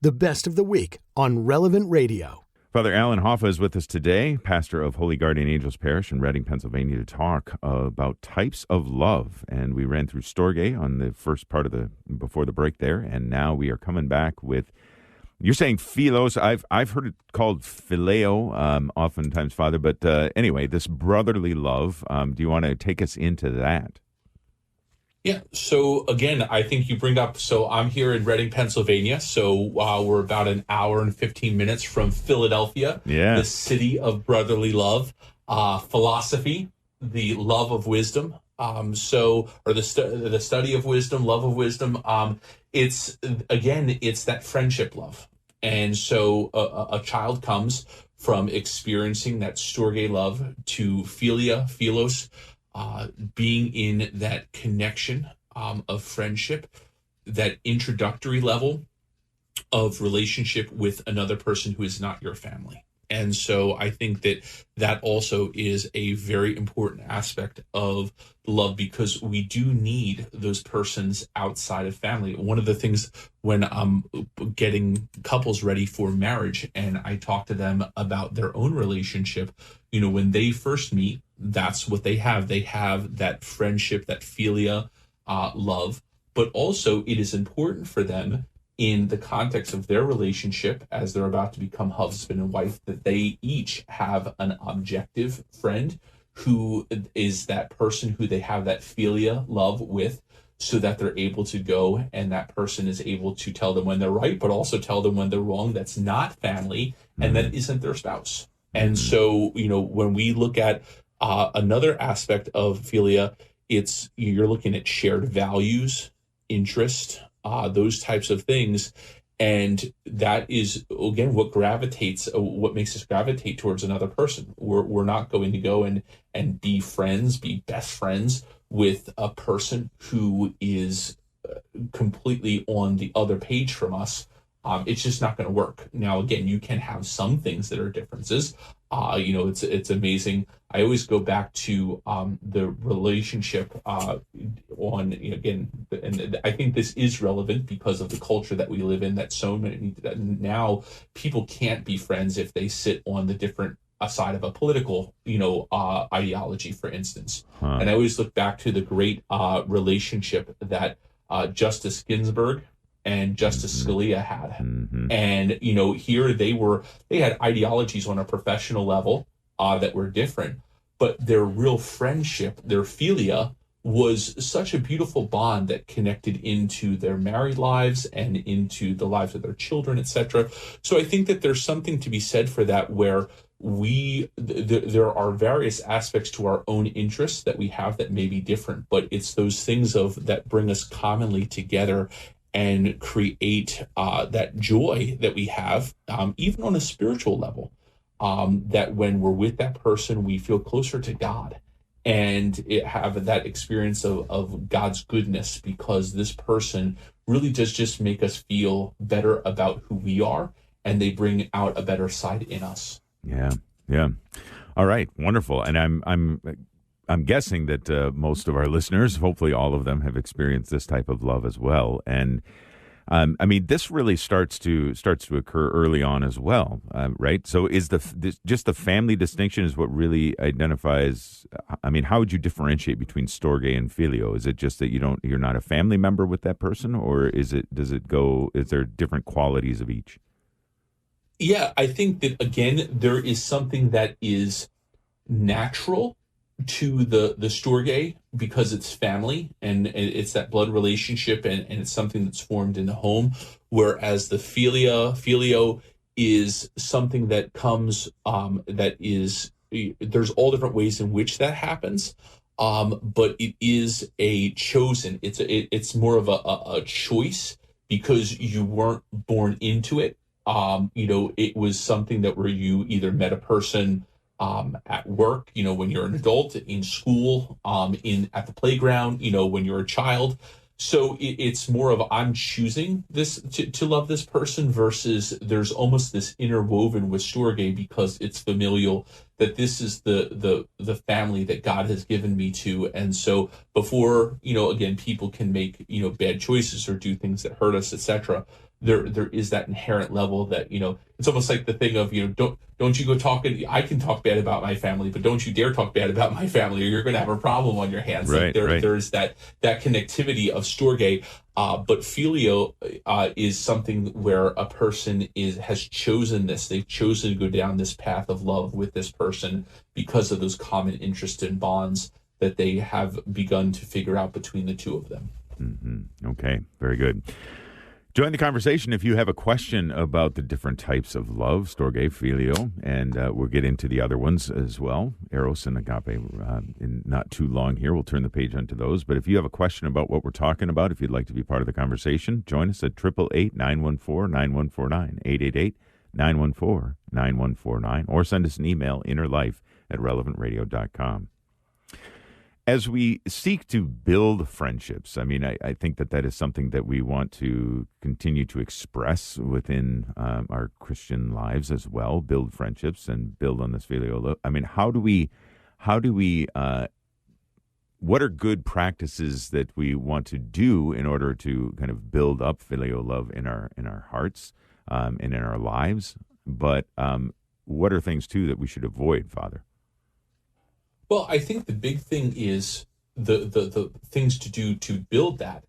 the best of the week on Relevant Radio. Father Alan Hoffa is with us today, pastor of Holy Guardian Angels Parish in Reading, Pennsylvania, to talk about types of love. And we ran through Storge on the first part of before the break there, and now we are coming back with, you're saying philos. I've heard it called phileo, oftentimes, Father. But anyway, this brotherly love. Do you want to take us into that? Yeah. So again, I think you bring up, so I'm here in Reading, Pennsylvania. So we're about an hour and 15 minutes from Philadelphia, the city of brotherly love, philosophy, the love of wisdom. Or the study of wisdom, love of wisdom. It's that friendship love. And so a child comes from experiencing that storge love to philia, philos, being in that connection of friendship, that introductory level of relationship with another person who is not your family. And so I think that also is a very important aspect of love, because we do need those persons outside of family. One of the things when I'm getting couples ready for marriage and I talk to them about their own relationship, when they first meet, that's what they have. They have that friendship, that philia, love, but also it is important for them in the context of their relationship as they're about to become husband and wife, that they each have an objective friend who is that person who they have that philia love with, so that they're able to go and that person is able to tell them when they're right, but also tell them when they're wrong. That's not family and that isn't their spouse. And so, when we look at another aspect of philia, you're looking at shared values, interest, those types of things. And that is, again, what makes us gravitate towards another person. We're not going to go and be best friends with a person who is completely on the other page from us. It's just not going to work. Now, again, you can have some things that are differences. It's amazing. I always go back to the relationship and I think this is relevant because of the culture that we live in, that so many that now people can't be friends if they sit on the different side of a political, ideology, for instance. And I always look back to the great relationship that Justice Ginsburg and Justice Scalia had. And, here they had ideologies on a professional level that were different, but their real friendship, their philia, was such a beautiful bond that connected into their married lives and into the lives of their children, etc. So I think that there's something to be said for that, where there are various aspects to our own interests that we have that may be different, but it's those things that bring us commonly together and create that joy that we have, even on a spiritual level, that when we're with that person, we feel closer to God and have that experience of God's goodness, because this person really does just make us feel better about who we are, and they bring out a better side in us. Yeah. All right, wonderful. And I'm guessing that most of our listeners, hopefully all of them, have experienced this type of love as well. And this really starts to occur early on as well, right? So is just the family distinction is what really identifies? How would you differentiate between storge and filio? Is it just that you're not a family member with that person, or is there different qualities of each? Yeah, I think that, again, there is something that is natural to the storge because it's family and it's that blood relationship and it's something that's formed in the home, whereas the filio is something that comes there's all different ways in which that happens, but it is a chosen, it's more of a choice because you weren't born into it. It was something that where you either met a person at work, when you're an adult, in school, at the playground, when you're a child. So it's more of I'm choosing this to love this person versus there's almost this interwoven with storge because it's familial, that this is the family that God has given me to. And so before, again, people can make, bad choices or do things that hurt us, etc. there is that inherent level that, it's almost like the thing of, don't you go talking, I can talk bad about my family, but don't you dare talk bad about my family or you're going to have a problem on your hands. Right, like right. There's that connectivity of storge, but filio is something where a person has chosen this. They've chosen to go down this path of love with this person because of those common interests and bonds that they have begun to figure out between the two of them. Mm-hmm. Okay, very good. Join the conversation if you have a question about the different types of love, storge, filio, and we'll get into the other ones as well, eros and agape, in not too long here. We'll turn the page onto those. But if you have a question about what we're talking about, if you'd like to be part of the conversation, join us at 888-914-9149, 888-914-9149, or send us an email, innerlife@relevantradio.com. As we seek to build friendships, I mean, I think that is something that we want to continue to express within our Christian lives as well, build friendships and build on this filial love. I mean, how do we, what are good practices that we want to do in order to kind of build up filial love in our hearts and in our lives? But what are things, too, that we should avoid, Father? Well, I think the big thing is the things to do to build that.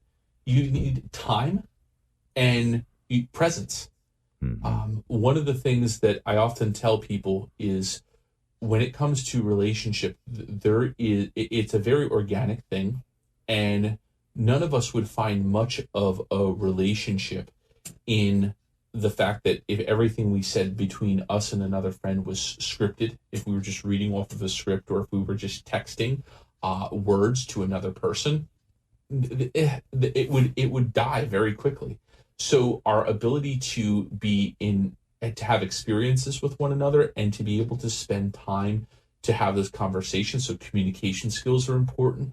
You need time and presence. Mm-hmm. One of the things that I often tell people is when it comes to relationship, it's a very organic thing, and none of us would find much of a relationship in the fact that if everything we said between us and another friend was scripted, if we were just reading off of a script, or if we were just texting words to another person, it would die very quickly. So our ability to have experiences with one another and to be able to spend time to have those conversations, so communication skills are important.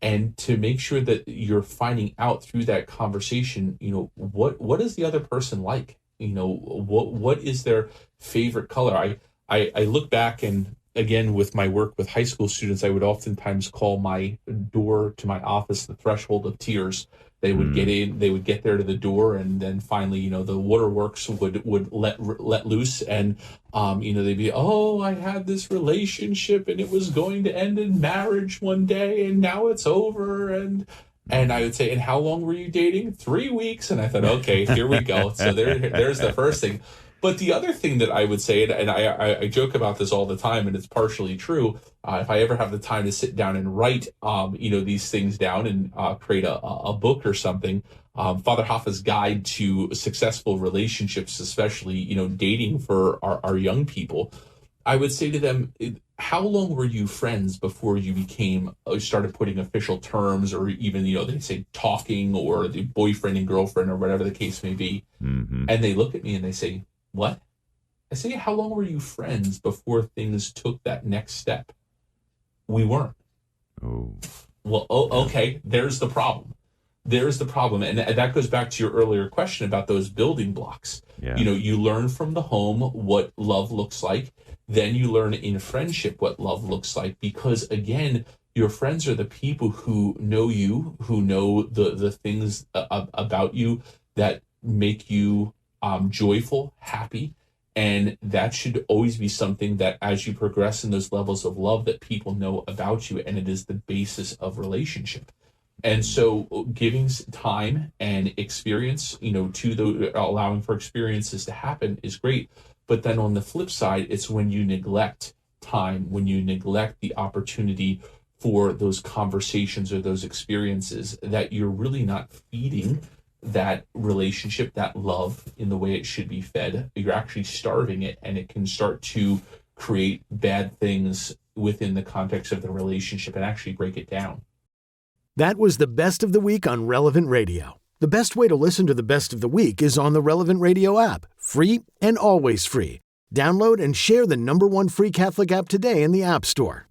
And to make sure that you're finding out through that conversation, what is the other person like? What is their favorite color? I look back, and again, with my work with high school students, I would oftentimes call my door to my office the threshold of tears. They would get in, they would get there to the door, and then finally, the waterworks would let loose, and they'd be, I had this relationship and it was going to end in marriage one day, and now it's over, and I would say, and how long were you dating? 3 weeks. And I thought, okay, here we go. So there's the first thing. But the other thing that I would say, and I joke about this all the time, and it's partially true, if I ever have the time to sit down and write, these things down and create a book or something, Father Hoffa's Guide to Successful Relationships, especially, dating for our young people, I would say to them, how long were you friends before you started putting official terms, or even, they say talking, or the boyfriend and girlfriend, or whatever the case may be. Mm-hmm. And they look at me and they say, what? I say, how long were you friends before things took that next step? We weren't. Oh. Well, okay, there's the problem. And that goes back to your earlier question about those building blocks. Yeah. You learn from the home what love looks like. Then you learn in friendship what love looks like, because, again, your friends are the people who know you, who know the things about you that make you joyful, happy. And that should always be something that, as you progress in those levels of love, that people know about you, and it is the basis of relationship. And so giving time and experience, allowing for experiences to happen is great. But then on the flip side, it's when you neglect time, when you neglect the opportunity for those conversations or those experiences, that you're really not feeding that relationship, that love, in the way it should be fed. You're actually starving it, and it can start to create bad things within the context of the relationship and actually break it down. That was the Best of the Week on Relevant Radio. The best way to listen to the Best of the Week is on the Relevant Radio app, free and always free. Download and share the #1 free Catholic app today in the App Store.